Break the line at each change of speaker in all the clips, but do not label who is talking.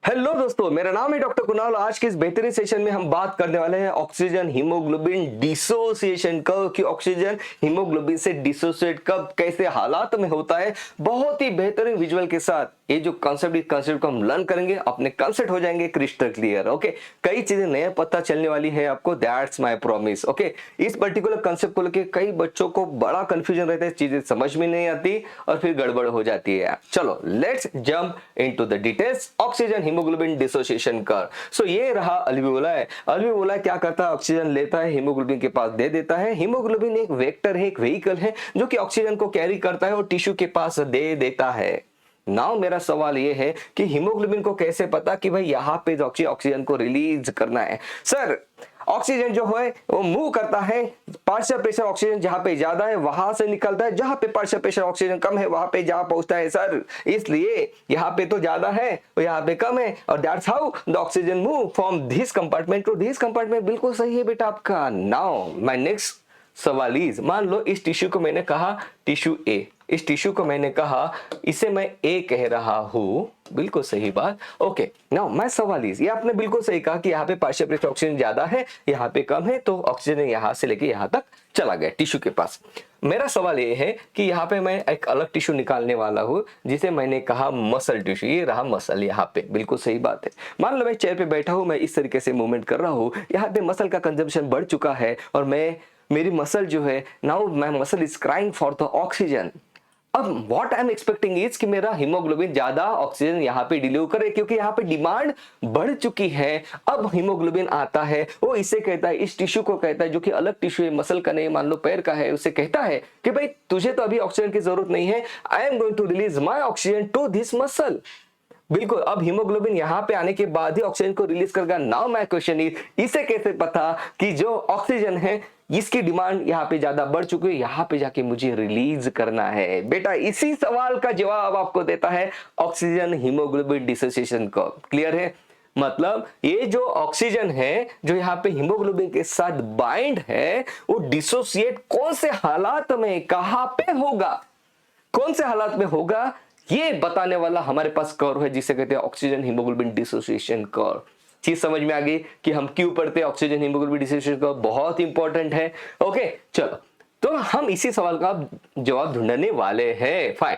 Hello दोस्तों, मेरा नाम है डॉक्टर कुणाल। आज के इस बेहतरीन सेशन में हम बात करने वाले हैं ऑक्सीजन हीमोग्लोबिन डिसोसिएशन कब, कि ऑक्सीजन हीमोग्लोबिन से डिसोसिएट कब, कैसे हालात में होता है। बहुत ही बेहतरीन विजुअल के साथ ये जो कॉन्सेप्ट, इस कॉन्सेप्ट को हम लर्न करेंगे, अपने कॉन्सेप्ट हो जाएंगे क्रिस्टल क्लियर। ओके, कई चीजें नया पता चलने वाली है आपको, दैट्स माय प्रॉमिस। ओके, इस पर्टिकुलर कॉन्सेप्ट को लेकर कई बच्चों को बड़ा कंफ्यूजन रहता है, चीजें समझ में नहीं आती और फिर गड़बड़ हो जाती है। चलो let's jump into the details. Oxygen haemoglobin dissociation curve. So ये रहा अल्वियोलाई। अल्वियोलाई क्या करता है, ऑक्सीजन लेता है, हीमोग्लोबिन के पास दे देता है। हीमोग्लोबिन एक वेक्टर है, एक व्हीकल है जो कि ऑक्सीजन को कैरी करता है और टिश्यू के पास दे देता है। नाउ मेरा सवाल ये है कि हीमोग्लोबिन को कैसे पता कि भाई यहाँ पे ऑक्सीजन को रिलीज करना है। सर, ऑक्सीजन जो है वो मूव करता है, पार्शियल प्रेशर ऑक्सीजन जहां पे ज्यादा है वहां से निकलता है, जहां पे पार्शियल प्रेशर ऑक्सीजन कम है वहां पे जा पहुंचता है। सर, इसलिए यहाँ पे तो ज्यादा है और यहाँ पे कम है, और that's how the oxygen move from this compartment to this compartment. बिल्कुल सही है बेटा आपका। नाउ माय नेक्स्ट सवाल इज, मान लो इस टिश्यू को मैंने कहा टिश्यू ए, इस टिश्यू को मैंने कहा इसे मैं ए कह रहा हूं, बिल्कुल सही बात। ओके, नाउ मैं सवाल इज, ये आपने बिल्कुल सही कहा कि यहाँ पे पार्शियल प्रेशर ऑक्सीजन ज्यादा है, यहाँ पे कम है, तो ऑक्सीजन यहाँ से लेके यहाँ तक चला गया टिश्यू के पास। मेरा सवाल ये है कि यहाँ पे मैं एक अलग टिश्यू निकालने वाला हूँ जिसे मैंने कहा मसल टिश्यू। ये रहा मसल यहाँ पे, बिल्कुल सही बात है। मान लो मैं चेयर पे बैठा हूँ, मैं इस तरीके से मूवमेंट कर रहा हूँ, यहाँ पे मसल का कंजम्पशन बढ़ चुका है और मेरी मसल जो है, now my muscle is crying for the oxygen. अब what I am expecting is कि मेरा हीमोग्लोबिन ज्यादा ऑक्सीजन यहाँ पे डिलीवर करे, क्योंकि यहाँ पे डिमांड बढ़ चुकी है। अब हीमोग्लोबिन आता है, वो इसे कहता है, इस टिश्यू को कहता है जो कि अलग टिश्यू है, मसल का नहीं, मान लो पैर का है, उसे कहता है कि भाई तुझे तो अभी ऑक्सीजन की जरूरत नहीं है, I am going to release my oxygen to this muscle. बिल्कुल, अब हीमोग्लोबिन यहाँ पे आने के बाद ही ऑक्सीजन को रिलीज करेगा। नाउ माय क्वेश्चन इज, इसे कैसे पता कि जो ऑक्सीजन है इसकी डिमांड यहाँ पे ज्यादा बढ़ चुकी है, यहाँ पे जाके मुझे रिलीज करना है। बेटा इसी सवाल का जवाब आपको देता है oxygen haemoglobin dissociation curve. Clear है? मतलब ये जो ऑक्सीजन है जो यहाँ पे हीमोग्लोबिन के साथ बाइंड है, वो डिसोसिएट कौन से हालात में, कहां पे होगा, कौन से हालात में होगा, ये बताने वाला हमारे पास कर्व है जिसे कहते हैं ऑक्सीजन हीमोग्लोबिन डिसोसिएशन कर्व। चीज समझ में आ गई कि हम क्यों पढ़ते हैं ऑक्सीजन हीमोग्लोबिन डिसोसिएशन कर्व, बहुत इंपॉर्टेंट है। ओके चलो, तो हम इसी सवाल का जवाब ढूंढने वाले हैं। फाइन,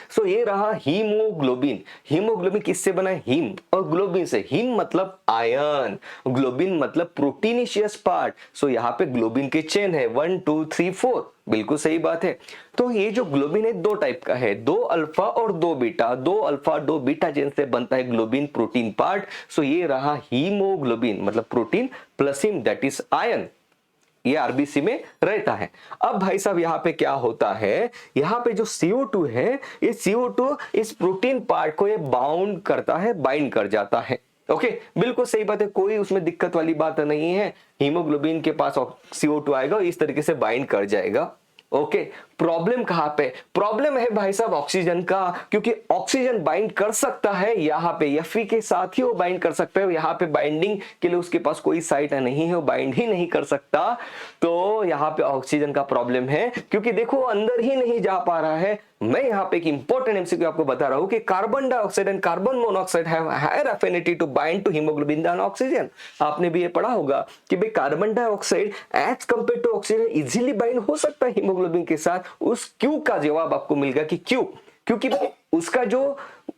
सो ये रहा हीमोग्लोबिन। हीमोग्लोबिन किससे बना है? हीम और ग्लोबिन से। हीम मतलब आयन, ग्लोबिन मतलब प्रोटीनिशियस पार्ट। सो यहाँ पे ग्लोबिन के चेन है 1 2 3 4, बिल्कुल सही बात है। तो ये जो ग्लोबिन है दो टाइप का है, 2 अल्फा और 2 बीटा, 2 अल्फा 2 बीटा चेन से बनता है ग्लोबिन प्रोटीन पार्ट। सो ये रहा हीमोग्लोबिन, मतलब protein plus him, that is ion. ये आरबीसी में रहता है। अब भाई साहब यहाँ पे क्या होता है, यहाँ पे जो CO2 है, ये CO2 इस प्रोटीन पार्ट को ये बाउंड करता है, बाइंड कर जाता है। ओके, बिल्कुल सही बात है, कोई उसमें दिक्कत वाली बात नहीं है। हीमोग्लोबिन के पास CO2 आएगा और इस तरीके से बाइंड कर जाएगा। ओके, प्रॉब्लम कहां पे? प्रॉब्लम है भाई साहब ऑक्सीजन का, क्योंकि ऑक्सीजन बाइंड कर सकता है यहाँ पे Fe के साथ ही वो बाइंड कर सकता है, यहाँ पे बाइंडिंग के लिए उसके पास कोई साइट नहीं है, वो बाइंड ही नहीं कर सकता। तो यहाँ पे ऑक्सीजन का प्रॉब्लम है, क्योंकि देखो अंदर ही नहीं जा पा रहा है। मैं यहाँ पे एक इंपॉर्टेंट एमसीक्यू आपको बता रहा हूं कि carbon dioxide and carbon monoxide have higher affinity to bind to haemoglobin than oxygen. आपने भी ये पढ़ा होगा कि भाई carbon dioxide as compare to oxygen easily bind हो सकता है हीमोग्लोबिन के साथ। उस क्यों का जवाब आपको मिल गया कि क्यों, क्योंकि उसका जो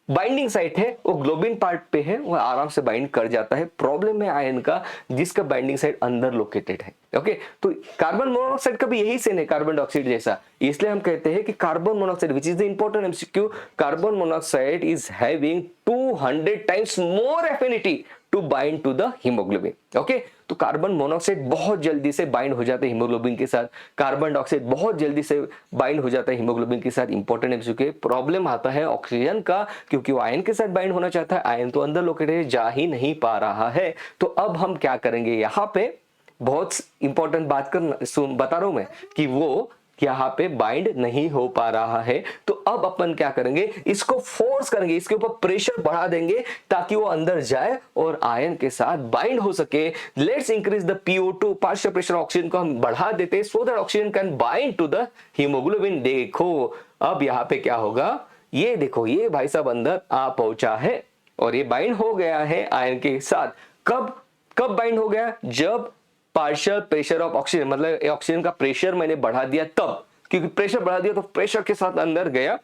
बाइंडिंग साइट है वो ग्लोबिन पार्ट पे है, वो आराम से बाइंड कर जाता है। प्रॉब्लम है आयन का जिसका बाइंडिंग साइट अंदर लोकेटेड है। ओके, तो कार्बन मोनोऑक्साइड का भी यही सेन है कार्बन डाइऑक्साइड जैसा, इसलिए हम कहते हैं कि carbon monoxide, which is the important MCQ, carbon monoxide is having 200 times more affinity to bind to the haemoglobin. Okay, तो कार्बन मोनोऑक्साइड बहुत जल्दी से बाइंड हो जाता है हीमोग्लोबिन के साथ, कार्बन डाइऑक्साइड बहुत जल्दी से बाइंड हो जाता है हीमोग्लोबिन के साथ। Important MCQ. प्रॉब्लम आता है ऑक्सीजन का, क्योंकि वो आयन के साथ बाइंड होना चाहता है, आयन तो अंदर लोकेटेड है, जा ही नहीं पा रहा है। तो अब हम क्या करेंगे, यहाँ पे बहुत इंपॉर्टेंट बात बता रहा हूं मैं कि वो यहाँ पे बाइंड नहीं हो पा रहा है। तो अब अपन क्या करेंगे, इसको फोर्स करेंगे, इसके ऊपर प्रेशर बढ़ा देंगे ताकि वो अंदर जाए और आयन के साथ बाइंड हो सके। Let's increase the PO2, partial pressure oxygen को हम बढ़ा देते हैं so that oxygen can bind to the haemoglobin. देखो अब यहाँ पे क्या होगा, ये देखो, ये भाई साहब अंदर आ पहुंचा है। और ये बाइंड हो गया है आयन के साथ। कब कब बाइंड हो गया? जब पार्शियल प्रेशर ऑफ ऑक्सीजन, मतलब ऑक्सीजन का प्रेशर मैंने बढ़ा दिया तब, क्योंकि प्रेशर बढ़ा दिया तो प्रेशर के साथ अंदर गया,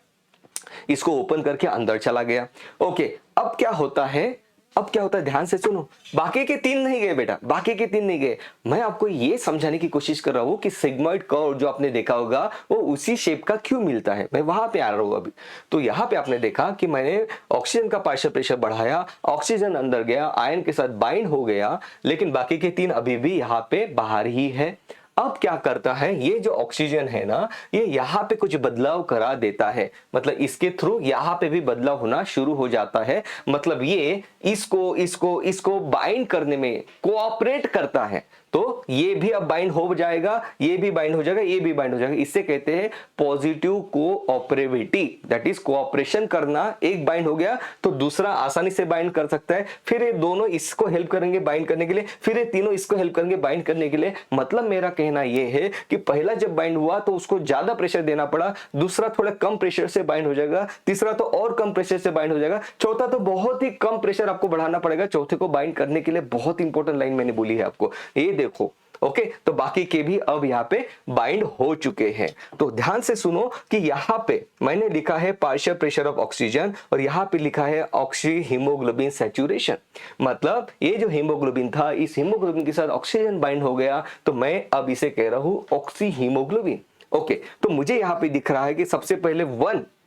इसको ओपन करके अंदर चला गया। ओके, अब क्या होता है, अब क्या होता है, ध्यान से सुनो। बाकी के 3 नहीं गए बेटा, बाकी के 3 नहीं गए। मैं आपको ये समझाने की कोशिश कर रहा हूं कि सिग्मॉइड कर्व जो आपने देखा होगा वो उसी शेप का क्यों मिलता है, मैं वहां पे आ रहा हूं अभी। तो यहां पे आपने देखा कि मैंने ऑक्सीजन का पार्शियल प्रेशर बढ़ाया, ऑक्सीजन अंदर गया, आयन के साथ बाइंड हो गया, लेकिन बाकी के 3 अभी भी यहां पे बाहर ही है। अब क्या करता है, ये जो ऑक्सीजन है ना, ये यहाँ पे कुछ बदलाव करा देता है, मतलब इसके थ्रू यहाँ पे भी बदलाव होना शुरू हो जाता है। मतलब ये इसको इसको इसको बाइंड करने में कोऑपरेट करता है। तो ये भी अब बाइंड हो जाएगा, ये भी बाइंड हो जाएगा, ये भी बाइंड हो जाएगा। इससे कहते हैं पॉजिटिव कोऑपरेबिलिटी, दैट इज कोऑपरेशन करना। एक बाइंड हो गया तो दूसरा आसानी से बाइंड कर सकता है, फिर ये दोनों इसको हेल्प करेंगे बाइंड करने के लिए, फिर ये तीनों इसको हेल्प करेंगे बाइंड करने के लिए। मतलब मेरा कहना यह है कि पहला जब बाइंड हुआ तो उसको ज्यादा प्रेशर देना पड़ा, दूसरा थोड़ा कम प्रेशर से बाइंड हो जाएगा, तीसरा तो और कम प्रेशर से बाइंड हो जाएगा, चौथा तो बहुत ही कम प्रेशर आपको बढ़ाना पड़ेगा चौथे को बाइंड करने के लिए। बहुत इंपॉर्टेंट लाइन मैंने बोली है आपको, ये देखो। ओके, तो बाकी के भी अब यहाँ पे बाइंड हो चुके हैं। तो ध्यान से सुनो कि यहाँ पे मैंने लिखा है पार्शियल प्रेशर ऑफ ऑक्सीजन और यहाँ पे लिखा है ऑक्सी हीमोग्लोबिन सैचुरेशन। मतलब ये जो हीमोग्लोबिन था, इस हीमोग्लोबिन के साथ ऑक्सीजन बाइंड हो गया, तो मैं अब इसे कह रहा हूं ऑक्सी हीमोग्लोबिन। ओके, तो मुझे यहाँ पे दिख रहा है कि सबसे पहले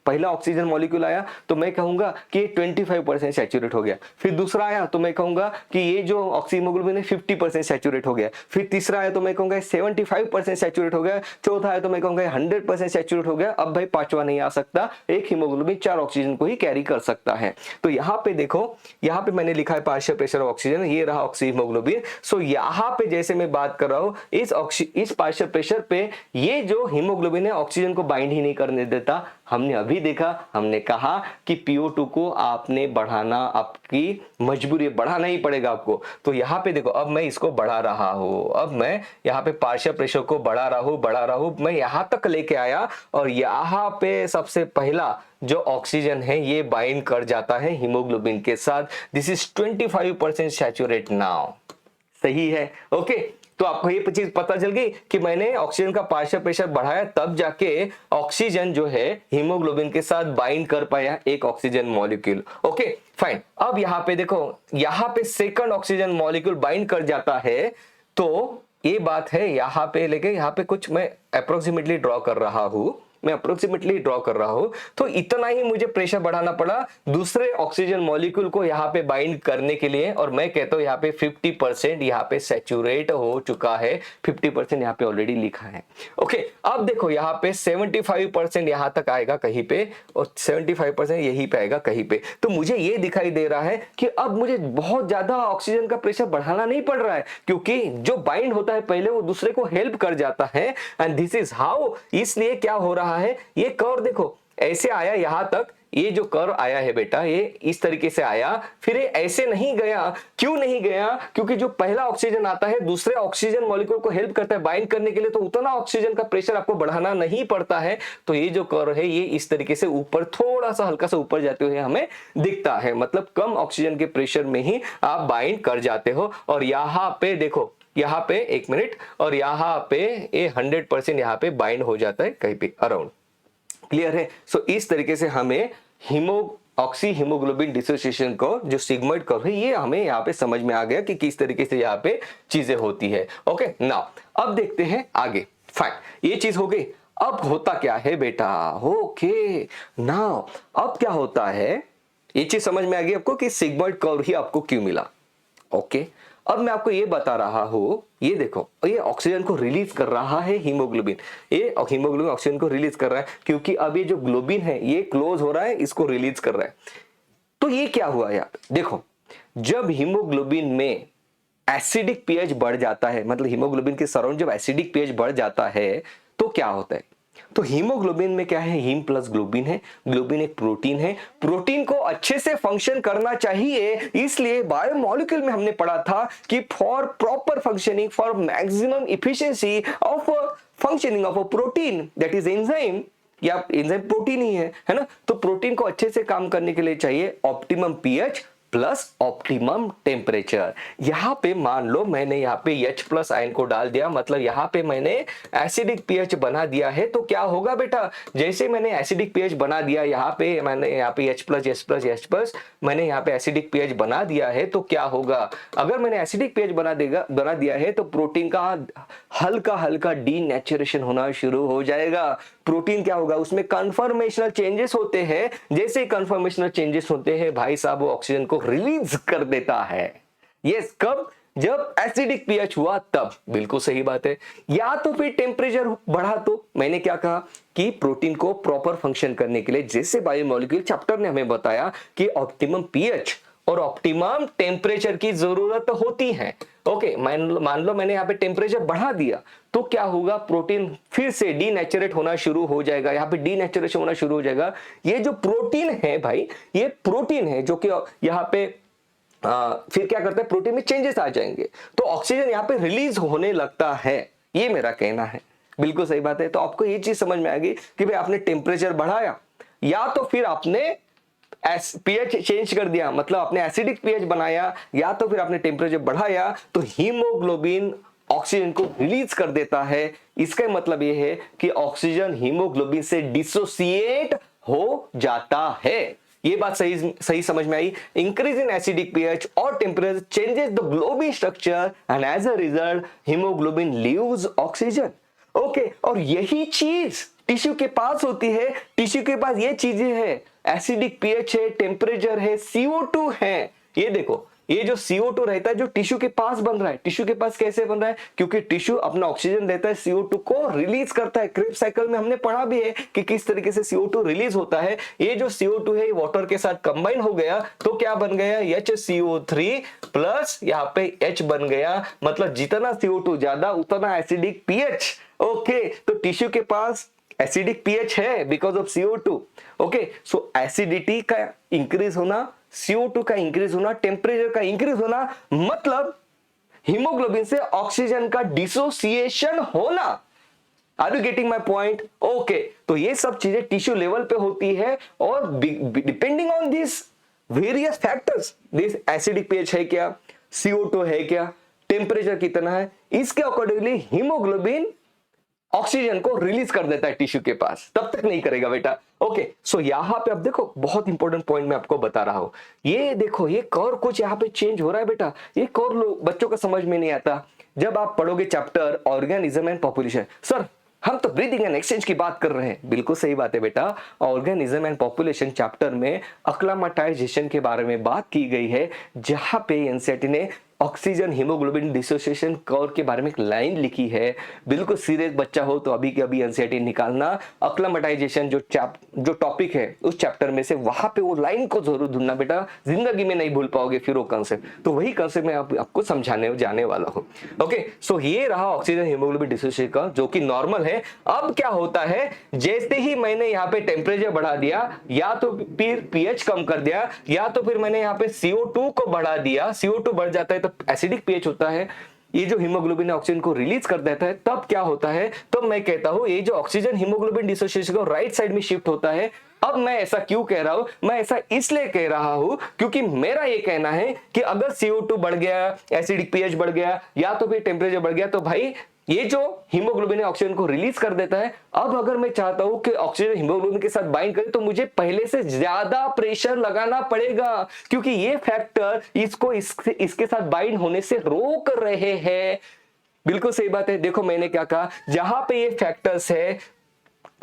पहला ऑक्सीजन मॉलिक्यूल आया तो मैं कहूंगा कि 25% सैचुरेट हो गया। फिर दूसरा आया तो मैं कहूंगा कि ये जो ऑक्सीहीमोग्लोबिन है 50% सैचुरेट हो गया। फिर तीसरा आया तो मैं कहूंगा 75% सैचुरेट हो गया। चौथा आया तो मैं कहूंगा 100% सैचुरेट हो गया। अब भाई पांचवा नहीं आ सकता, एक हीमोग्लोबिन 4 ऑक्सीजन को ही कैरी कर सकता है। तो यहाँ पे देखो, यहाँ पे मैंने लिखा है पार्शियल प्रेशर ऑफ ऑक्सीजन, ये रहा ऑक्सीहीमोग्लोबिन। सो यहाँ पे जैसे मैं बात कर रहा हूँ इस पार्शियल प्रेशर पे ये जो हीमोग्लोबिन है ऑक्सीजन को बाइंड ही नहीं करने देता। हमने अभी देखा, हमने कहा कि PO2 को आपने बढ़ाना, आपकी मजबूरी, बढ़ाना ही पड़ेगा आपको। तो यहाँ पे देखो, अब मैं इसको बढ़ा रहा हूँ, अब मैं यहाँ पे पार्शियल प्रेशर को बढ़ा रहा हूँ, मैं यहाँ तक लेके आया और यहाँ पे सबसे पहला जो ऑक्सीजन है ये बाइंड कर जाता है हीमोग्लोबिन के साथ। This is 25% saturate now. सही है? ओके, तो आपको ये चीज पता चल गई कि मैंने ऑक्सीजन का पार्शियल प्रेशर बढ़ाया तब जाके ऑक्सीजन जो है हीमोग्लोबिन के साथ बाइंड कर पाया एक ऑक्सीजन मॉलिक्यूल। ओके फाइन, अब यहाँ पे देखो, यहाँ पे सेकंड ऑक्सीजन मॉलिक्यूल बाइंड कर जाता है। तो ये बात है यहाँ पे, लेकिन यहाँ पे कुछ मैं अप्रोक्सीमेटली ड्रॉ कर रहा हूं, तो इतना ही मुझे प्रेशर बढ़ाना पड़ा दूसरे ऑक्सीजन मॉलिक्यूल को यहाँ पे बाइंड करने के लिए। और मैं कहता हूँ यहाँ पे 50% यहाँ पे सैचुरेट हो चुका है, 50% यहाँ पे ऑलरेडी लिखा है। ओके, अब देखो यहाँ पे 75% यहाँ तक आएगा कहीं पे और 75% यहीं पे आएगा कहीं पे। तो मुझे ये दिखाई दे रहा है कि अब मुझे बहुत ज्यादा ऑक्सीजन का प्रेशर बढ़ाना नहीं पड़ रहा है, क्योंकि जो बाइंड होता है पहले वो दूसरे को हेल्प कर जाता है। एंड दिस इज हाउ, इसलिए क्या हो रहा है, ये कर्व देखो ऐसे आया यहां तक, ये जो कर्व आया है बेटा ये इस तरीके से आया, फिर ये ऐसे नहीं गया। क्यों नहीं गया? क्योंकि जो पहला ऑक्सीजन आता है दूसरे ऑक्सीजन मॉलिक्यूल को हेल्प करता है बाइंड करने के लिए, तो उतना ऑक्सीजन का प्रेशर आपको बढ़ाना नहीं पड़ता है। तो ये जो कर्व है ये इस तरीके से ऊपर, थोड़ा सा हल्का सा ऊपर जाते हुए हमें दिखता है। मतलब कम ऑक्सीजन के प्रेशर में ही आप बाइंड कर जाते हो। और यहाँ पे देखो, यहाँ पे 1 मिनट, और यहाँ पे ये 100% यहाँ पे बाइंड हो जाता है कहीं पे अराउंड। क्लियर है? सो इस तरीके से हमें ऑक्सी हीमोग्लोबिन डिसोसिएशन को जो सिग्मॉइड कर्व है ये हमें यहाँ पे समझ में आ गया कि किस तरीके से यहाँ पे चीजें होती है। ओके नाउ अब देखते हैं आगे। फाइन, ये चीज हो गई। अब होता क्या है बेटा? ओके नाउ अब क्या होता है, ये चीज समझ में आ गई आपको कि सिग्मॉइड कर्व ही आपको क्यों मिला। ओके, अब मैं आपको ये बता रहा हूं, ये देखो ये ऑक्सीजन को रिलीज कर रहा है हीमोग्लोबिन, ये हीमोग्लोबिन ऑक्सीजन को रिलीज कर रहा है क्योंकि अब ये जो ग्लोबिन है ये क्लोज हो रहा है, इसको रिलीज कर रहा है। तो ये क्या हुआ यार, देखो जब हीमोग्लोबिन में एसिडिक पीएच बढ़ जाता है, मतलब हीमोग्लोबिन के सराउंड जब एसिडिक पीएच बढ़ जाता है तो क्या होता है, तो हीमोग्लोबिन में क्या है, हीम प्लस ग्लोबिन है। ग्लोबिन एक प्रोटीन है, प्रोटीन को अच्छे से फंक्शन करना चाहिए, इसलिए बायोमोलिक्यूल में हमने पढ़ा था कि for proper functioning, for maximum efficiency of functioning of a protein, that is enzyme, या एंजाइम प्रोटीन ही है ना। तो प्रोटीन को अच्छे से काम करने के लिए चाहिए optimum pH plus optimum temperature. यहाँ पे मान लो मैंने यहाँ पे H प्लस आयन को डाल दिया, मतलब यहाँ पे मैंने एसिडिक पीएच बना दिया है। तो क्या होगा बेटा, जैसे मैंने एसिडिक पीएच बना दिया, यहाँ पे मैंने यहाँ पे H प्लस मैंने यहाँ पे एसिडिक पीएच बना दिया है, तो क्या होगा, अगर मैंने एसिडिक पीएच बना दिया है तो प्रोटीन का हल्का हल्का डीनेचुरेशन होना शुरू हो जाएगा। प्रोटीन क्या होगा, उसमें कन्फर्मेशनल चेंजेस होते हैं। जैसे कन्फर्मेशनल चेंजेस होते हैं भाई साहब, वो ऑक्सीजन को रिलीज कर देता है। यस, कब, जब एसिडिक पीएच हुआ तब। बिल्कुल सही बात है। या तो फिर टेम्परेचर बढ़ा, तो मैंने क्या कहा कि प्रोटीन को प्रॉपर फंक्शन करने के लिए, जैसे बायोमोलिक्यूल चैप्टर ने हमें बताया कि ऑप्टिमम पीएच और ऑप्टिमम टेम्परेचर की जरूरत होती है। ओके, मान लो मैंने यहाँ पे टेम्परेचर बढ़ा दिया, तो क्या होगा, प्रोटीन फिर से डीनेचुरेट होना शुरू हो जाएगा। यहाँ पे डीनेचुरेशन होना शुरू हो जाएगा। ये जो प्रोटीन है भाई, ये प्रोटीन है जो कि यहाँ पे फिर क्या करता है, प्रोटीन में चेंजेस आ जाएंगे, तो ऑक्सीजन यहाँ पे रिलीज होने लगता है। ये मेरा कहना है। बिल्कुल सही बात है। तो आपको ये चीज समझ में आएगी कि भाई आपने टेम्परेचर बढ़ाया या तो फिर आपने पीएच चेंज कर दिया, मतलब आपने एसिडिक पीएच बनाया, या तो फिर आपने टेम्परेचर बढ़ाया, तो हीमोग्लोबिन ऑक्सीजन को रिलीज कर देता है। इसका मतलब यह है कि ऑक्सीजन हीमोग्लोबिन से डिसोसिएट हो जाता है। ये बात सही समझ में आई। इंक्रीज इन एसिडिक पीएच और temperature changes the globin structure and as a result haemoglobin leaves oxygen. Okay, और यही चीज टिश्यू के पास होती है। टिश्यू के पास ये चीजें है, एसिडिक पीएच है, टेम्परेचर है, CO2 है। ये देखो, ये जो CO2 रहता है जो टिश्यू के पास बन रहा है, टिश्यू के पास कैसे बन रहा है, क्योंकि टिश्यू अपना ऑक्सीजन देता है, CO2 को रिलीज करता है। क्रेब्स साइकिल में हमने पढ़ा भी है कि किस तरीके से CO2 रिलीज होता है। ये जो CO2 है वाटर के साथ कंबाइन हो गया, तो क्या बन गया, HCO3 प्लस यहाँ पे H बन गया। मतलब जितना CO2 ज्यादा उतना एसिडिक पीएच। ओके, तो टिश्यू के पास एसिडिक पीएच है because of CO2। Okay, so acidity का इंक्रीज होना, CO2 का इंक्रीज होना, टेम्परेचर का इंक्रीज होना, मतलब हीमोग्लोबिन से ऑक्सीजन का डिसोसिएशन होना। Are you getting my point? Okay, तो ये सब चीजें टिश्यू लेवल पे होती है और depending on this various factors, this acidic pH है क्या, CO2 है क्या, टेम्परेचर कितना है, इसके अकॉर्डिंगली हीमोग्लोबिन ऑक्सीजन को रिलीज कर देता है टिश्यू के पास, तब तक नहीं करेगा बेटा। ओके, सो यहां पे अब देखो बहुत इंपॉर्टेंट पॉइंट मैं आपको बता रहा हूं। ये देखो, ये कर्व कुछ यहाँ पे चेंज हो रहा है बेटा। ये कर्व बच्चों को समझ में नहीं आता। जब आप पढ़ोगे chapter organism and population, sir हम तो ब्रीदिंग एंड एक्सचेंज की बात कर रहे हैं। बिल्कुल सही बात है बेटा। ऑर्गेनिज्म एंड पॉपुलेशन चैप्टर में अक्लामाटाइजेशन के बारे में बात की गई है, जहां पे एनसीईआरटी ने ऑक्सीजन हीमोग्लोबिन डिसोसिएशन कर्व के बारे में एक लाइन लिखी है। बिल्कुल सीरियस बच्चा हो तो अभी के अभी एनसीईआरटी निकालना, अक्लामाटाइजेशन जो टॉपिक है उस चैप्टर में से वहां पे वो लाइन को जरूर ढूंढना बेटा, जिंदगी में नहीं भूल पाओगे फिर वो कंसेप्ट। तो वही कंसेप्ट मैं आपको समझाने जाने वाला हूँ। ओके, सो ये रहा ऑक्सीजन हीमोग्लोबिन डिसोसिएशन कर्व, जो कि नॉर्मल है। अब क्या होता है, जैसे ही मैंने यहाँ पे टेम्परेचर बढ़ा दिया, या तो फिर पीएच कम कर दिया, या तो फिर मैंने यहाँ पे CO2 को बढ़ा दिया, CO2 बढ़ जाता है तो एसिडिक पीएच होता है। ये जो हीमोग्लोबिन ऑक्सीजन को रिलीज कर देता है, तब क्या होता है, तो मैं कहता हूं ये जो ऑक्सीजन हीमोग्लोबिन डिसोसिएशन को राइट साइड में शिफ्ट होता है। अब मैं ऐसा क्यों कह रहा हूं, मैं ऐसा इसलिए कह रहा हूं क्योंकि मेरा ये कहना है कि अगर CO2 बढ़ गया, एसिडिक पीएच बढ़ गया, या तो फिर टेम्परेचर बढ़ गया, तो भाई ये जो हीमोग्लोबिन है ऑक्सीजन को रिलीज कर देता है। अब अगर मैं चाहता हूं कि ऑक्सीजन हीमोग्लोबिन के साथ बाइंड करे, तो मुझे पहले से ज्यादा प्रेशर लगाना पड़ेगा, क्योंकि ये फैक्टर इसको इसके साथ बाइंड होने से रोक रहे हैं। बिल्कुल सही बात है। देखो मैंने क्या कहा, जहां पे ये फैक्टर्स है,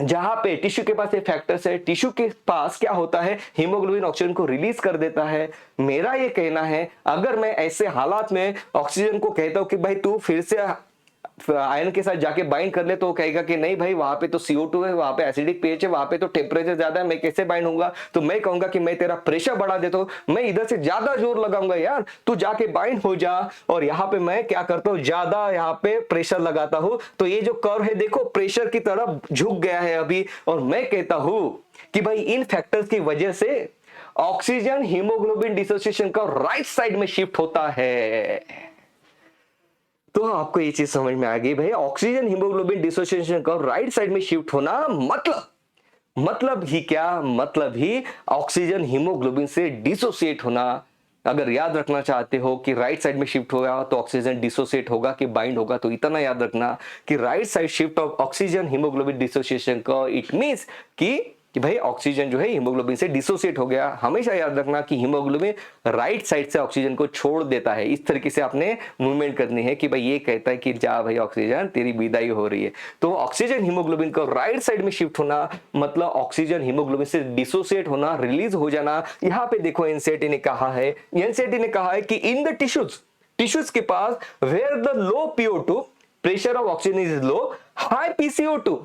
जहां पे टिश्यू के पास ये फैक्टर्स है, टिश्यू के पास क्या होता है, हीमोग्लोबिन ऑक्सीजन को रिलीज कर देता है। मेरा ये कहना है, अगर मैं ऐसे हालात में ऑक्सीजन को कहता हूं कि भाई तू फिर से आयन के साथ जाके बाइंड कर ले, तो वो कहेगा कि नहीं भाई वहां पे तो CO2 है, वहां पे एसिडिक पीएच है, वहां पे तो टेम्परेचर ज्यादा है, मैं कैसे बाइंड होऊंगा। तो मैं कहूंगा कि मैं तेरा प्रेशर बढ़ा देता हूं, मैं इधर से ज्यादा जोर लगाऊंगा, यार तू जाके बाइंड हो जा। और यहाँ पे मैं क्या करता हूँ, ज्यादा यहाँ पे प्रेशर लगाता हूं। तो ये जो कर्व है देखो, प्रेशर की तरफ झुक गया है अभी। और मैं कहता हूं कि भाई इन फैक्टर्स की वजह से ऑक्सीजन हीमोग्लोबिन डिसोसिएशन का राइट साइड में शिफ्ट होता है। तो आपको ये चीज समझ में आ गई भाई, ऑक्सीजन हीमोग्लोबिन डिसोसिएशन का राइट साइड में शिफ्ट होना मतलब ही क्या, मतलब ही ऑक्सीजन हीमोग्लोबिन से डिसोसिएट होना। अगर याद रखना चाहते हो कि राइट साइड में शिफ्ट होगा तो ऑक्सीजन डिसोसिएट होगा कि बाइंड होगा, तो इतना याद रखना कि right side shift of oxygen haemoglobin dissociation का इट मींस कि भाई ऑक्सीजन जो है हीमोग्लोबिन से डिसोसिएट हो गया। हमेशा याद रखना कि हीमोग्लोबिन राइट साइड से ऑक्सीजन को छोड़ देता है। इस तरीके से आपने मूवमेंट करनी है कि भाई ये कहता है कि जा भाई ऑक्सीजन तेरी विदाई हो रही है। तो ऑक्सीजन हीमोग्लोबिन का राइट साइड में शिफ्ट होना मतलब ऑक्सीजन हीमोग्लोबिन से डिसोसिएट होना, रिलीज हो जाना। यहाँ पे देखो एनसीईआरटी ने कहा है, कि इन द टिश्यूज के पास where the low PO2 pressure of oxygen is low, high PCO2।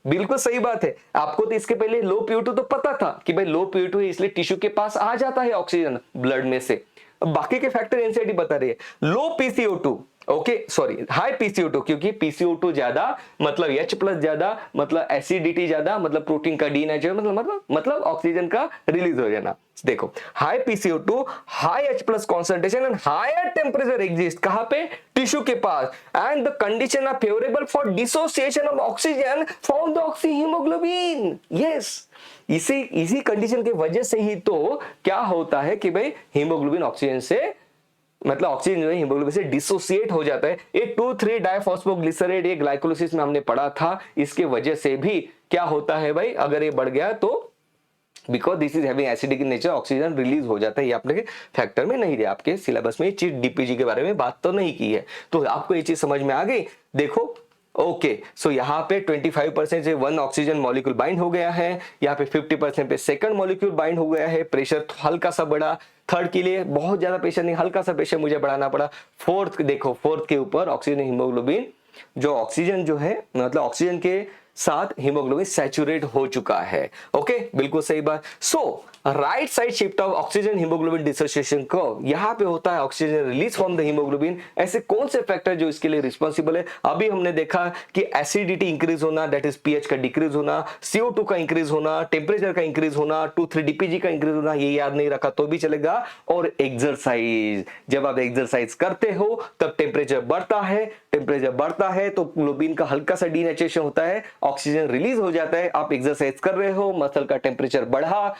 बिल्कुल सही बात है। आपको तो इसके पहले लो PO2 तो पता था कि भाई लो PO2 है इसलिए टिश्यू के पास आ जाता है ऑक्सीजन ब्लड में से। अब बाकी के फैक्टर एनसीईआरटी बता रही है। लो PCO2 okay sorry high PCO2, क्योंकि PCO2 ज्यादा मतलब H+ ज्यादा मतलब एसिडिटी ज्यादा मतलब प्रोटीन का डीनेचर मतलब ऑक्सीजन का रिलीज हो जाना। देखो high PCO2 high H+ concentration and higher temperature exist कहां पे, टिश्यू के पास, and the condition are favourable for dissociation of oxygen from the oxy haemoglobin. Yes, इसी कंडीशन की वजह से ही तो क्या होता है कि भाई हीमोग्लोबिन ऑक्सीजन से मतलब ऑक्सीजन जो है हीमोग्लोबिन से डिसोसिएट हो जाता है। ये 2,3 डाइफॉस्फोग्लिसरेट ये ग्लाइकोलिसिस में हमने पढ़ा था। इसके वजह से भी क्या होता है भाई, अगर ये बढ़ गया तो because this is having acidic in nature oxygen release हो जाता है। ये आपने फैक्टर में नहीं दिया, आपके सिलेबस में ये चीज डीपीजी के बारे में बात तो नहीं की है, तो आपको ये चीज समझ में आ गई। देखो ओके सो यहाँ पे 25% से 1 ऑक्सीजन मॉलिक्यूल बाइंड हो गया है, यहाँ पे 50% पे सेकंड मॉलिक्यूल बाइंड हो गया है। प्रेशर हल्का सा बढ़ा, थर्ड के लिए बहुत ज्यादा प्रेशर नहीं, हल्का सा प्रेशर मुझे बढ़ाना पड़ा। फोर्थ देखो, फोर्थ के ऊपर ऑक्सीजन हीमोग्लोबिन जो ऑक्सीजन जो है मतलब ऑक्सीजन के साथ हीमोग्लोबिन सैचुरेट हो चुका है। ओके बिल्कुल सही बात। So right side shift of oxygen haemoglobin dissociation को यहाँ पे होता है oxygen release from the haemoglobin. ऐसे कौन से फैक्टर जो इसके लिए रिस्पॉन्सिबल है, अभी हमने देखा कि एसिडिटी इंक्रीज होना दैट इज पीएच का डिक्रीज होना, CO2 का इंक्रीज होना, टेम्परेचर का इंक्रीज होना, 2,3 DPG का इंक्रीज होना, ये याद नहीं रखा तो भी चलेगा। और एक्सरसाइज, जब आप एक्सरसाइज करते हो तब टेम्परेचर बढ़ता है, टेम्परेचर बढ़ता है तो ग्लोबिन का हल्का सा डीनेचरेशन होता है, ऑक्सीजन रिलीज हो जाता है। आप एक्सरसाइज कर रहे हो, मसल का टेम्परेचर बढ़ा,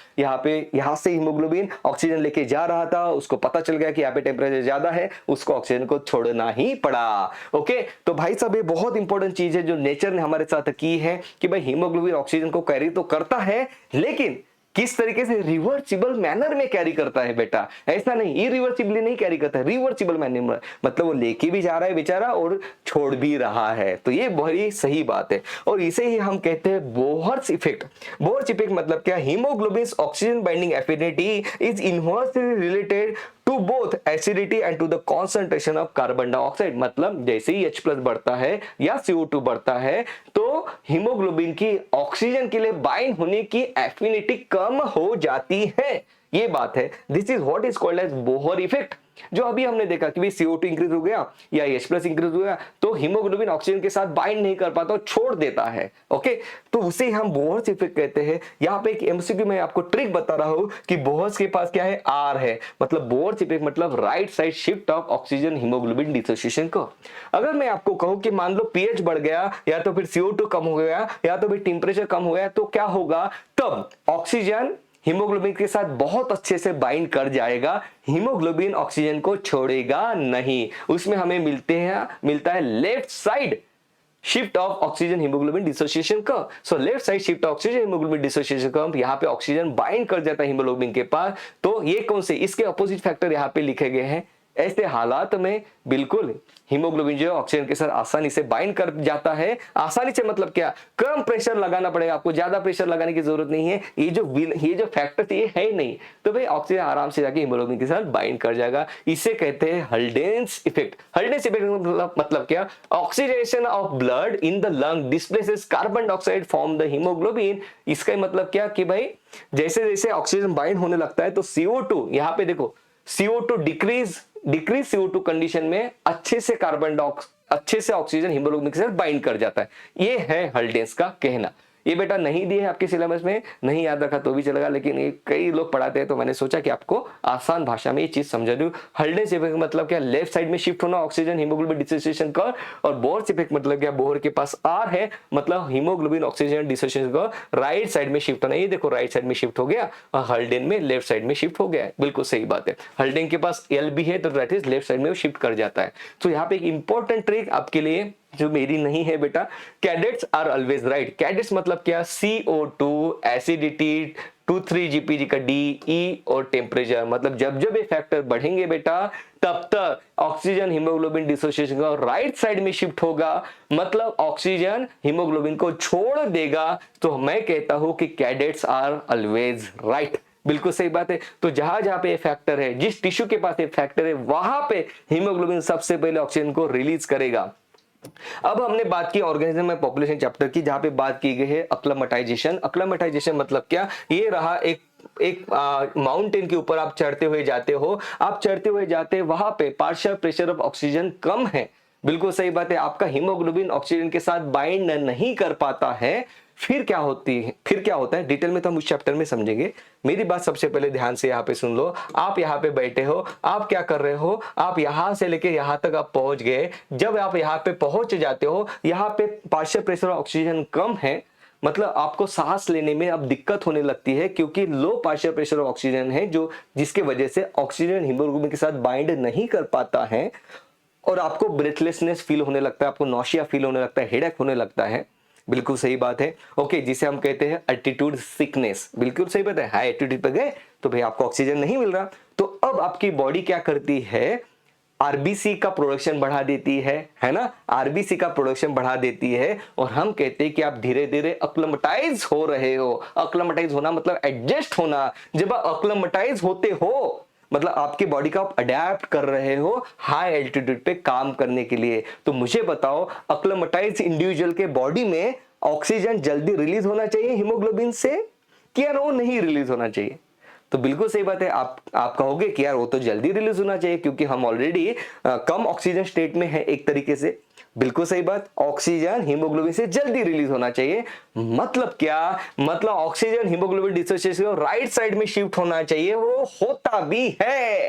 यहाँ से हीमोग्लोबिन ऑक्सीजन लेके जा रहा था, उसको पता चल गया कि यहाँ पे टेम्परेचर ज्यादा है, उसको ऑक्सीजन को छोड़ना ही पड़ा। ओके तो भाई साहब ये बहुत इंपॉर्टेंट चीज है जो नेचर ने हमारे साथ की है कि भाई हीमोग्लोबिन ऑक्सीजन को कैरी तो करता है, लेकिन किस तरीके से रिवर्सिबल मैनर में कैरी करता है बेटा, ऐसा नहीं इरिवर्सिबली नहीं कैरी करता है, रिवर्सिबल मैनर में मतलब वो लेके भी जा रहा है बेचारा और छोड़ भी रहा है। तो ये बड़ी सही बात है और इसे ही हम कहते हैं बोहर्स इफेक्ट। बोहर्स इफेक्ट मतलब क्या, haemoglobin oxygen binding affinity is inversely related to both acidity and to the concentration of carbon dioxide. मतलब जैसे ही H+ बढ़ता है या CO2 बढ़ता है तो हीमोग्लोबिन की ऑक्सीजन के लिए बाइंड होने की एफिनिटी कम हो जाती है। ये बात है, this is what is called as Bohr effect. जो अभी हमने देखा कि भाई CO2 इंक्रीज हो गया या H+ इंक्रीज हो गया तो हीमोग्लोबिन ऑक्सीजन के साथ बाइंड नहीं कर पाता, छोड़ देता है। ओके तो उसे हम बोहर्स इफेक्ट कहते हैं। यहाँ पे एक MCQ में आपको ट्रिक बता रहा हूं कि बोहर्स के पास क्या है, R है, मतलब बोहर्स इफेक्ट मतलब right side shift of oxygen haemoglobin dissociation को। अगर मैं आपको कहूं कि मान लो pH बढ़ गया या तो फिर CO2 कम हो गया या तो फिर टेम्परेचर कम हो गया तो क्या होगा, तब ऑक्सीजन हीमोग्लोबिन के साथ बहुत अच्छे से बाइंड कर जाएगा, हीमोग्लोबिन ऑक्सीजन को छोड़ेगा नहीं। उसमें हमें मिलता है left side shift of oxygen haemoglobin dissociation curve. So left side shift oxygen haemoglobin dissociation curve, यहाँ पे ऑक्सीजन बाइंड कर जाता है हीमोग्लोबिन के पास। तो ये कौन से, इसके अपोजिट फैक्टर यहाँ पे लिखे गए हैं। ऐसे हालात में बिल्कुल हीमोग्लोबिन जो ऑक्सीजन के साथ आसानी से बाइंड कर जाता है। आसानी से मतलब क्या, कम प्रेशर लगाना पड़ेगा आपको, ज्यादा प्रेशर लगाने की जरूरत नहीं है। ये जो फैक्टर ये है ही नहीं, तो भाई ऑक्सीजन आराम से जाके हीमोग्लोबिन के साथ बाइंड कर जाएगा। इसे कहते हैं हल्डेन्स इफेक्ट। हल्डेन्स इफेक्ट मतलब क्या, oxidation of blood in the lung displaces carbon dioxide from the haemoglobin. इसका मतलब क्या कि भाई जैसे जैसे ऑक्सीजन बाइंड होने लगता है तो CO2, यहाँ पे देखो CO2 डिक्रीज CO2 कंडीशन में अच्छे से ऑक्सीजन हीमोग्लोबिन के साथ बाइंड कर जाता है। ये है हल्डेन्स का कहना। ये बेटा नहीं दिए है आपके सिलेबस में, नहीं याद रखा तो भी चलेगा, लेकिन ये कई लोग पढ़ाते हैं तो मैंने सोचा कि आपको आसान भाषा में ये चीज समझा दूं। हल्डेन्स इफेक्ट मतलब क्या, लेफ्ट साइड में शिफ्ट होना ऑक्सीजन हीमोग्लोबिन डिसोसिएशन कर्व, और बोर्स इफेक्ट मतलब क्या, बोहर के पास आर है मतलब haemoglobin oxygen dissociation curve right side में शिफ्ट होना। ये देखो राइट साइड में शिफ्ट हो गया और हल्डेन में लेफ्ट साइड में शिफ्ट हो गया है, बिल्कुल सही बात है। हल्डेन के पास एल भी है तो दैट इज लेफ्ट साइड में वो शिफ्ट कर जाता है। तो यहाँ पे एक इंपॉर्टेंट ट्रिक आपके लिए जो मेरी नहीं है बेटा, cadets are always right. Cadets मतलब क्या, CO2, एसिडिटी, 2,3-GPG का डी, ई और टेम्परेचर, मतलब जब जब ये फैक्टर बढ़ेंगे बेटा तब तक ऑक्सीजन हीमोग्लोबिन डिसोसिएशन का राइट साइड में शिफ्ट होगा, मतलब ऑक्सीजन हीमोग्लोबिन को छोड़ देगा। तो मैं कहता हूं कि कैडेट्स आर ऑलवेज राइट, बिल्कुल सही बात है। तो जहां जहां पे फैक्टर है, जिस टिश्यू के पास ये फैक्टर है, वहां पे हीमोग्लोबिन सबसे पहले ऑक्सीजन को रिलीज करेगा। अब हमने बात की ऑर्गेनिज्म में पॉपुलेशन चैप्टर की, जहां पे बात की गई है अक्लमटाइजेशन। अक्लमटाइजेशन मतलब क्या, ये रहा एक माउंटेन के ऊपर आप चढ़ते हुए जाते हो, आप चढ़ते हुए जाते वहां पे पार्शियल प्रेशर ऑफ ऑक्सीजन कम है, बिल्कुल सही बात है। आपका हीमोग्लोबिन ऑक्सीजन के साथ बाइंड नहीं कर पाता है, फिर क्या होता है डिटेल में तो हम उस चैप्टर में समझेंगे। मेरी बात सबसे पहले ध्यान से यहाँ पे सुन लो। आप यहाँ पे बैठे हो, आप क्या कर रहे हो, आप यहां से लेके यहां तक आप पहुंच गए। जब आप यहाँ पे पहुंच जाते हो, यहाँ पे पार्शियल प्रेशर ऑक्सीजन कम है, मतलब आपको सांस लेने में अब दिक्कत होने लगती है, क्योंकि लो पार्शियल प्रेशर ऑक्सीजन है जो जिसके वजह से ऑक्सीजन हीमोग्लोबिन के साथ बाइंड नहीं कर पाता है, और आपको ब्रेथलेसनेस फील होने लगता है, आपको नौशिया फील होने लगता है, हेडेक होने लगता है, बिल्कुल सही बात है। ओके, जिसे हम कहते हैं एल्टीट्यूड सिकनेस, बिल्कुल सही बात है। हाई एल्टीट्यूड पे गए तो भाई आपको ऑक्सीजन नहीं मिल रहा, तो अब आपकी बॉडी क्या करती है, आरबीसी का प्रोडक्शन बढ़ा देती है ना, आरबीसी का प्रोडक्शन बढ़ा देती है, और हम कहते हैं कि आप धीरे धीरे अक्लमटाइज हो रहे हो। अक्लमटाइज होना मतलब एडजस्ट होना। जब आप अक्लमटाइज होते हो मतलब आपकी बॉडी का आप अडेप्ट कर रहे हो हाई एल्टीट्यूड पे काम करने के लिए। तो मुझे बताओ, अक्लमटाइज इंडिविजुअल के बॉडी में ऑक्सीजन जल्दी रिलीज होना चाहिए हीमोग्लोबिन से, कि यार वो नहीं रिलीज होना चाहिए? तो बिल्कुल सही बात है। आप कहोगे कि यार वो तो जल्दी रिलीज होना चाहिए, क्योंकि हम ऑलरेडी कम ऑक्सीजन स्टेट में है एक तरीके से। बिल्कुल सही बात, ऑक्सीजन हीमोग्लोबिन से जल्दी रिलीज होना चाहिए। मतलब क्या, मतलब oxygen haemoglobin dissociation right side में शिफ्ट होना चाहिए, वो होता भी है।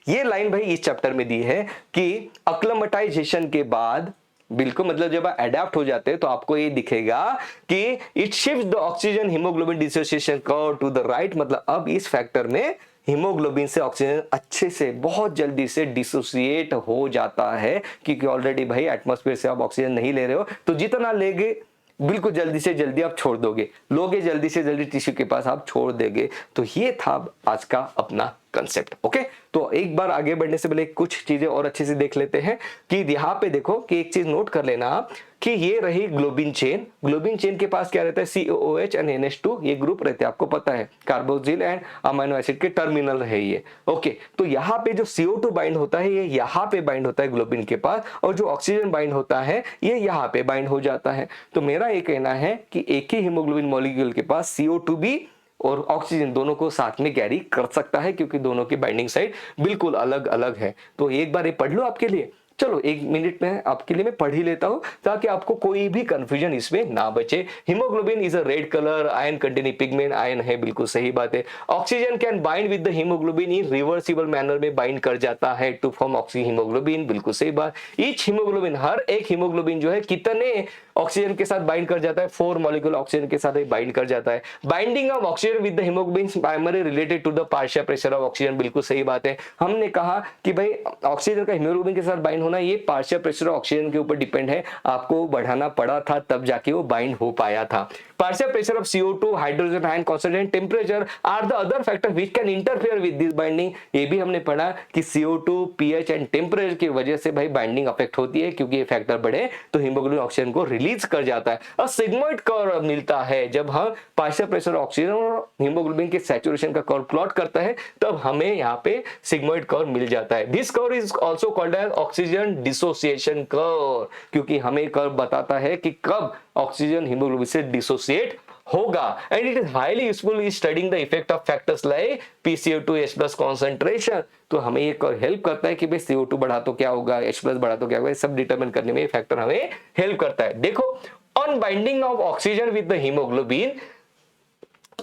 ये लाइन भाई इस चैप्टर में दी है कि अक्लमटाइजेशन के बाद बिल्कुल, मतलब जब आप अडेप्ट हो जाते हैं तो आपको ये दिखेगा कि it shift the oxygen haemoglobin dissociation curve to the right, मतलब अब इस फैक्टर में हीमोग्लोबिन से ऑक्सीजन अच्छे से बहुत जल्दी से डिसोसिएट हो जाता है, क्योंकि ऑलरेडी भाई एटमॉस्फेयर से आप ऑक्सीजन नहीं ले रहे हो, तो जितना लेगे बिल्कुल जल्दी से जल्दी आप छोड़ दोगे, लोगे जल्दी से जल्दी टिश्यू के पास आप छोड़ देंगे। तो ये था आज का अपना कंसेप्ट। ओके, तो एक बार आगे बढ़ने से पहले कुछ चीजें और अच्छे से देख लेते हैं कि यहाँ पे देखो कि एक चीज नोट कर लेना आप कि ये रही ग्लोबिन चेन। ग्लोबिन चेन के पास क्या रहता है, COOH एंड NH2 ये ग्रुप रहते हैं, आपको पता है, कार्बोक्सिल एंड अमीनो एसिड के टर्मिनल है ये। ओके, तो यहाँ पे जो CO2 बाइंड होता है ये यहाँ पे बाइंड होता है ग्लोबिन के पास, और जो ऑक्सीजन बाइंड होता है ये यहाँ पे बाइंड हो जाता है। तो मेरा ये कहना है कि एक ही हीमोग्लोबिन मॉलिक्यूल के पास CO2 भी और ऑक्सीजन दोनों को साथ में कैरी कर सकता है, क्योंकि दोनों की बाइंडिंग साइड बिल्कुल अलग अलग है। तो एक बार ये पढ़ लो आपके लिए। चलो एक मिनट में आपके लिए मैं पढ़ ही लेता हूं ताकि आपको कोई भी कंफ्यूजन इसमें ना बचे। Haemoglobin is a red colour ion containing pigment, ion है, बिल्कुल सही बात है। Oxygen can bind with the haemoglobin in reversible manner में बाइंड कर जाता है टू फॉर्म ऑक्सी हीमोग्लोबिन, बिल्कुल सही बात। ईच हीमोग्लोबिन, हर एक हीमोग्लोबिन जो है कितने ऑक्सीजन के साथ बाइंड कर जाता है, 4 मॉलिक्यूल ऑक्सीजन के साथ बाइंड कर जाता है। Binding of oxygen with the haemoglobin primary related to the partial pressure of oxygen, बिल्कुल सही बात है। हमने कहा कि भाई ऑक्सीजन का हीमोग्लोबिन के साथ बाइंड होना ये पार्शियल प्रेशर ऑफ ऑक्सीजन के ऊपर डिपेंड है, आपको बढ़ाना पड़ा था तब जाके वो बाइंड हो पाया था। Partial pressure of CO2, hydrogen ion concentration, temperature are the other factor which can interfere with this binding. ये भी हमने पढ़ा कि CO2, pH एंड टेम्परेचर की वजह से भाई बाइंडिंग अफेक्ट होती है, क्योंकि ये फैक्टर बढ़े तो हीमोग्लोबिन ऑक्सीजन को रिलीज कर जाता है। और सिग्मोइड कर्व मिलता है जब हम पार्शियल प्रेशर ऑक्सीजन और हीमोग्लोबिन के सैचुरेशन का कर्व प्लॉट करता है, तब हमें यहाँ पे सिग्मोइड कर्व मिल जाता है। This curve is also called as oxygen dissociation curve, क्योंकि हमें कर्व बताता है कि कब ऑक्सीजन हीमोग्लोबिन से डिसोसिएट होगा। And it is highly useful in studying the effect of factors like PCO2 H+ concentration. तो हमें ये हेल्प करता है कि भाई CO2 बढ़ा तो क्या होगा, H+ बढ़ा तो क्या होगा, सब डिटरमिन करने में ये फैक्टर हमें हेल्प करता है। देखो on binding of oxygen with the haemoglobin,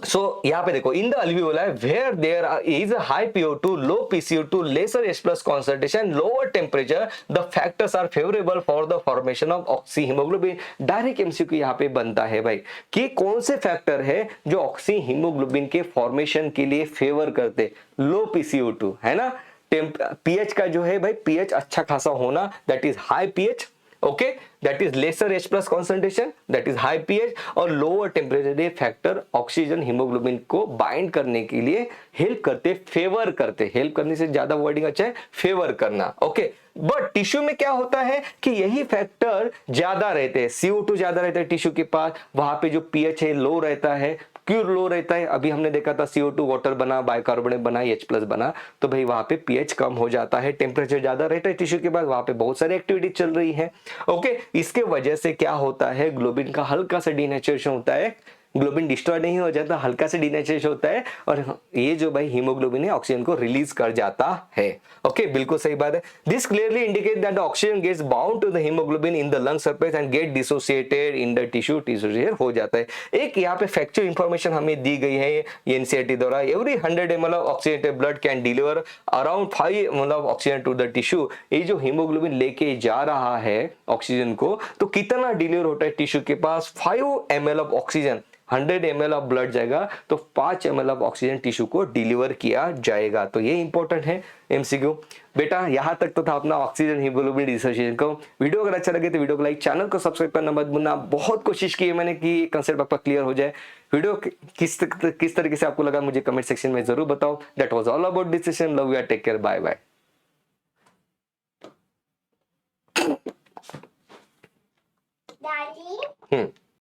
so यहाँ पे देखो in the alveoli where there is high PO2, low PCO2, lesser H+ concentration, lower temperature, the factors are favourable for the formation of oxy haemoglobin. Direct MCQ यहाँ पे बनता है भाई कि कौन से फैक्टर है जो ऑक्सी हीमोग्लोबिन के फॉर्मेशन के लिए फेवर करते। लो PCO2 है ना, पीएच का जो है भाई पीएच अच्छा खासा होना, that is high pH, okay, that is lesser H+ concentration, that is high pH, और लोअर टेम्परेचर, ये फैक्टर ऑक्सीजन हीमोग्लोबिन को बाइंड करने के लिए हेल्प करते, फेवर करते। हेल्प करने से ज्यादा वर्डिंग अच्छा है, फेवर करना, ओके। बट टिश्यू में क्या होता है कि यही फैक्टर ज्यादा रहते हैं, CO2 ज्यादा रहता है टिश्यू के पास, वहां पे जो पीएच है लो रहता है। क्यों लो रहता है? अभी हमने देखा था CO2 वाटर बना, बाइकार्बोनेट बना, H+ बना, तो भाई वहां पे पीएच कम हो जाता है, टेम्परेचर ज्यादा रहता है टिश्यू के पास, वहां पे बहुत सारी एक्टिविटी चल रही है, ओके। इसके वजह से क्या होता है, ग्लोबिन का हल्का सा डीनेचुरेशन होता है, ग्लोबिन डिस्ट्रॉय नहीं हो जाता, हल्का से डीनेचुरेशन होता है, और ये जो भाई हीमोग्लोबिन है ऑक्सीजन को रिलीज कर जाता है, ओके, बिल्कुल सही बात है। This clearly indicate that the oxygen gets bound to the haemoglobin in the lung surface and get dissociated in the tissue, dissociate हो जाता है। एक यहाँ पे फैक्चुअल इंफॉर्मेशन हमें दी गई है एनसीईआरटी द्वारा, every 100 ml of oxygenated blood can deliver around 5 ml of oxygen to the tissue. ये जो हीमोग्लोबिन लेके जा रहा है ऑक्सीजन को, तो कितना डिलीवर होता है टिश्यू के पास, 5 ml of oxygen, 100 ml of blood जाएगा तो 5 ml ऑफ ऑक्सीजन टिश्यू को डिलीवर किया जाएगा। तो ये इंपॉर्टेंट है MCQ। बेटा यहाँ तक तो था अपना ऑक्सीजन हीमोग्लोबिन डिसोसिएशन को। वीडियो अगर अच्छा लगे तो वीडियो को लाइक, चैनल को सब्सक्राइब करना मत भूलना। बहुत कोशिश की है मैंने कि कंसेप्ट आपका क्लियर हो जाए। वीडियो किस तरीके से आपको लगा मुझे कमेंट सेक्शन में जरूर बताओ। That was all about this session. Love you, take care, bye bye.
Daddy,